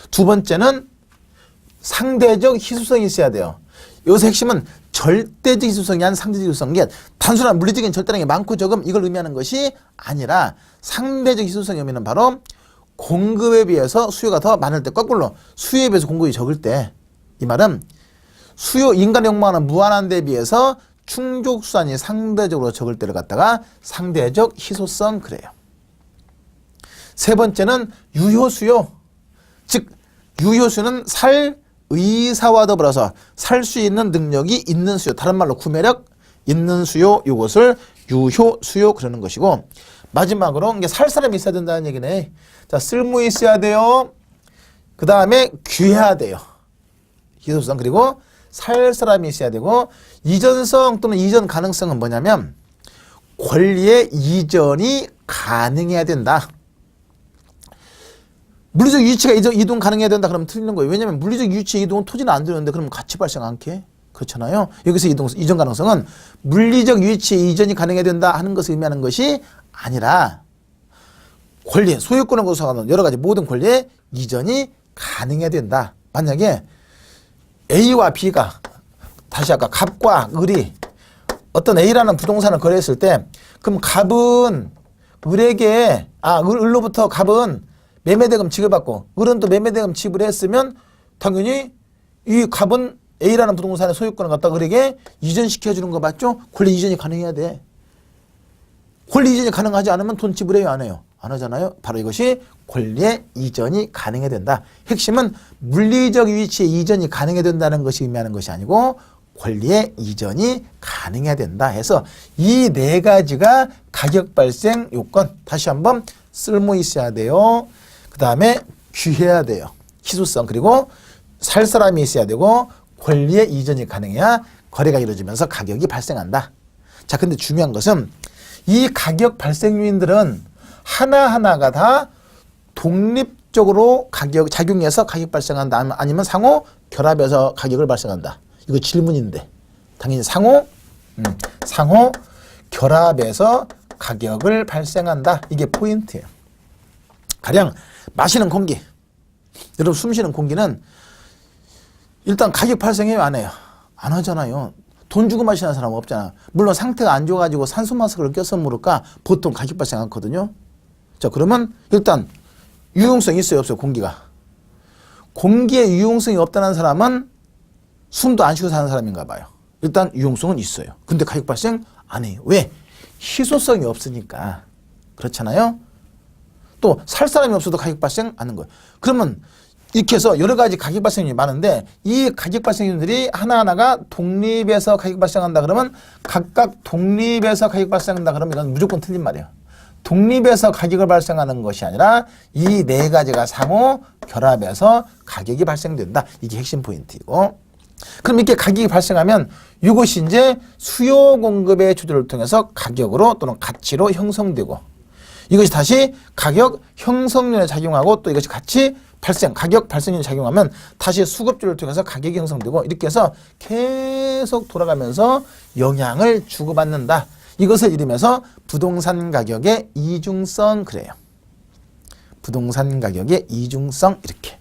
두 번째는 상대적 희소성이 있어야 돼요. 여기서 핵심은 절대적 희소성이 아닌 상대적 희소성. 이게 단순한 물리적인 절대량이 많고 적음 이걸 의미하는 것이 아니라 상대적 희소성이 의미는 바로 공급에 비해서 수요가 더 많을 때, 거꾸로 수요에 비해서 공급이 적을 때, 이 말은 수요, 인간의 욕망은 무한한 데 비해서 충족수단이 상대적으로 적을 때를 갖다가 상대적 희소성 그래요. 세 번째는 유효수요. 즉 유효수는 살 의사와 더불어서 살 수 있는 능력이 있는 수요, 다른 말로 구매력 있는 수요, 이것을 유효수요 그러는 것이고, 마지막으로 이게 살 사람이 있어야 된다는 얘기네. 자, 쓸모 있어야 돼요. 그 다음에 귀해야 돼요. 희소성. 그리고 살 사람이 있어야 되고, 이전성 또는 이전 가능성은 뭐냐면 권리의 이전이 가능해야 된다. 물리적 유치가 이동 가능해야 된다 그러면 틀리는 거예요. 왜냐하면 물리적 유치 이동은 토지는 안 되는데 그러면 가치 발생 않게? 그렇잖아요. 여기서 이전 가능성은 물리적 유치 이전이 가능해야 된다 하는 것을 의미하는 것이 아니라 권리, 소유권을 구성하는 여러 가지 모든 권리의 이전이 가능해야 된다. 만약에 A와 B가 다시 아까 갑과 을이 어떤 A라는 부동산을 거래했을 때 그럼 갑은 을에게 을로부터 갑은 매매대금 지급받고 을은 또 매매대금 지불했으면 당연히 이 갑은 A라는 부동산의 소유권을 갖다 을에게 이전시켜주는 거 맞죠? 권리 이전이 가능해야 돼. 권리 이전이 가능하지 않으면 돈 지불해요 안 해요? 안 하잖아요. 바로 이것이 권리의 이전이 가능해야 된다. 핵심은 물리적 위치의 이전이 가능해야 된다는 것이 의미하는 것이 아니고 권리의 이전이 가능해야 된다 해서 이 네 가지가 가격 발생 요건. 다시 한번 쓸모 있어야 돼요. 그 다음에 귀해야 돼요. 희소성. 그리고 살 사람이 있어야 되고 권리의 이전이 가능해야 거래가 이루어지면서 가격이 발생한다. 자, 근데 중요한 것은 이 가격 발생 요인들은 하나하나가 다 독립적으로 가격 작용해서 가격 발생한다. 아니면 상호 결합해서 가격을 발생한다. 이거 질문인데 당연히 상호 결합해서 가격을 발생한다. 이게 포인트예요. 가령 마시는 공기, 여러분 숨 쉬는 공기는 일단 가격 발생해요 안 해요? 안 하잖아요. 돈 주고 마시는 사람은 없잖아. 물론 상태가 안 좋아가지고 산소 마스크를 껴서 모를까 보통 가격 발생 않거든요. 자, 그러면 일단 유용성이 있어요, 없어요? 공기가. 공기에 유용성이 없다는 사람은 숨도 안 쉬고 사는 사람인가 봐요. 일단 유용성은 있어요. 근데 가격 발생 안 해요. 왜? 희소성이 없으니까. 그렇잖아요. 또 살 사람이 없어도 가격 발생 안 하는 거예요. 그러면 이렇게 해서 여러 가지 가격 발생률이 많은데 이 가격 발생률들이 하나하나가 독립해서 가격 발생한다 그러면 각각 독립해서 가격 발생한다 그러면 이건 무조건 틀린 말이에요. 독립해서 가격을 발생하는 것이 아니라 이 네 가지가 상호 결합해서 가격이 발생된다. 이게 핵심 포인트이고. 그럼 이렇게 가격이 발생하면 이것이 이제 수요 공급의 조절을 통해서 가격으로 또는 가치로 형성되고 이것이 다시 가격 형성률에 작용하고 또 이것이 같이 가격 발생률에 작용하면 다시 수급주를 통해서 가격이 형성되고 이렇게 해서 계속 돌아가면서 영향을 주고받는다. 이것을 이름해서 부동산 가격의 이중성 그래요. 부동산 가격의 이중성 이렇게.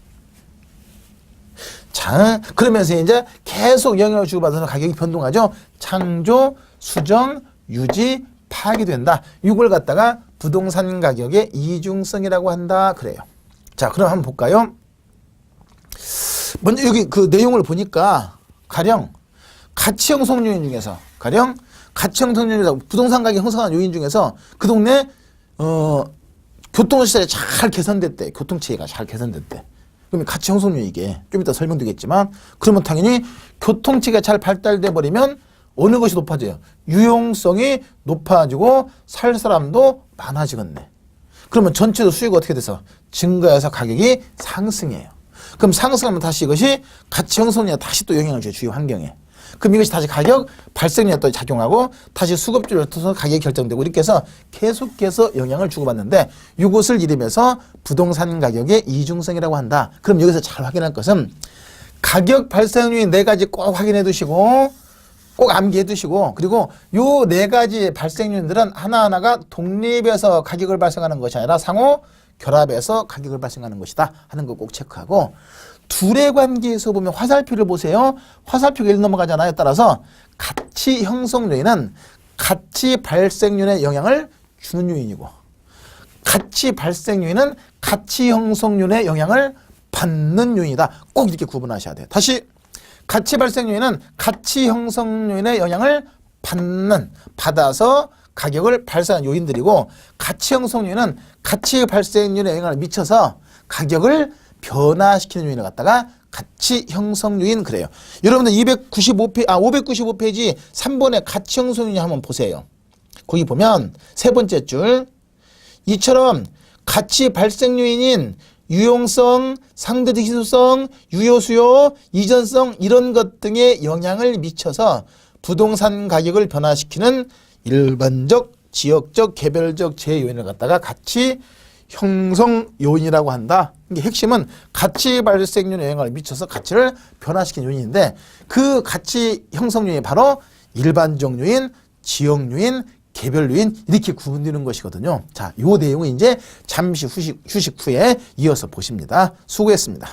자, 그러면서 이제 계속 영향을 주고받아서 가격이 변동하죠. 창조, 수정, 유지, 파악이 된다. 이걸 갖다가 부동산 가격의 이중성이라고 한다. 그래요. 자, 그럼 한번 볼까요? 먼저 여기 그 내용을 보니까 가령 가치 형성 요인 중에서 가치 형성 요인에서 부동산 가격 형성하는 요인 중에서 그 동네 교통시설이 잘 개선됐대. 교통체계가 잘 개선됐대. 그러면 가치 형성 요인 이게 좀 이따 설명드리겠지만 그러면 당연히 교통체계가 잘 발달돼 버리면 어느 것이 높아져요? 유용성이 높아지고 살 사람도 많아지겠네. 그러면 전체도 수요가 어떻게 돼서 증가해서 가격이 상승해요. 그럼 상승하면 다시 이것이 가치 형성에 다시 또 영향을 줘요. 주요 환경에. 그럼 이것이 다시 가격 발생률에 또 작용하고 다시 수급주를 통해서 가격이 결정되고 이렇게 해서 계속해서 영향을 주고받는데 이것을 이름해서 부동산 가격의 이중성이라고 한다. 그럼 여기서 잘 확인할 것은 가격 발생률이 네 가지 꼭 확인해 두시고 꼭 암기해 두시고 그리고 요 네 가지 발생률들은 하나하나가 독립해서 가격을 발생하는 것이 아니라 상호 결합해서 가격을 발생하는 것이다 하는 거 꼭 체크하고 둘의 관계에서 보면 화살표를 보세요. 화살표가 1 넘어가잖아요. 따라서 가치 형성 요인은 가치 발생률에 영향을 주는 요인이고 가치 발생 요인은 가치 형성률에 영향을 받는 요인이다. 꼭 이렇게 구분하셔야 돼요. 다시 가치 발생 요인은 가치 형성 요인에 영향을 받아서 가격을 발생하는 요인들이고 가치 형성 요인은 가치 발생률에 영향을 미쳐서 가격을 변화시키는 요인을 갖다가 가치 형성 요인 그래요. 여러분들 595페이지 3번의 가치 형성 요인 한번 보세요. 거기 보면 세 번째 줄 이처럼 가치 발생 요인인 유용성, 상대적 희소성, 유효수요, 이전성 이런 것 등의 영향을 미쳐서 부동산 가격을 변화시키는 일반적, 지역적, 개별적 재해 요인을 갖다가 가치 형성 요인이라고 한다. 이게 핵심은 가치 발생률에 영향을 미쳐서 가치를 변화시키는 요인인데 그 가치 형성 요인이 바로 일반적 요인, 지역 요인, 개별 요인 이렇게 구분되는 것이거든요. 자, 요 내용은 이제 잠시 휴식 후에 이어서 보십니다. 수고했습니다.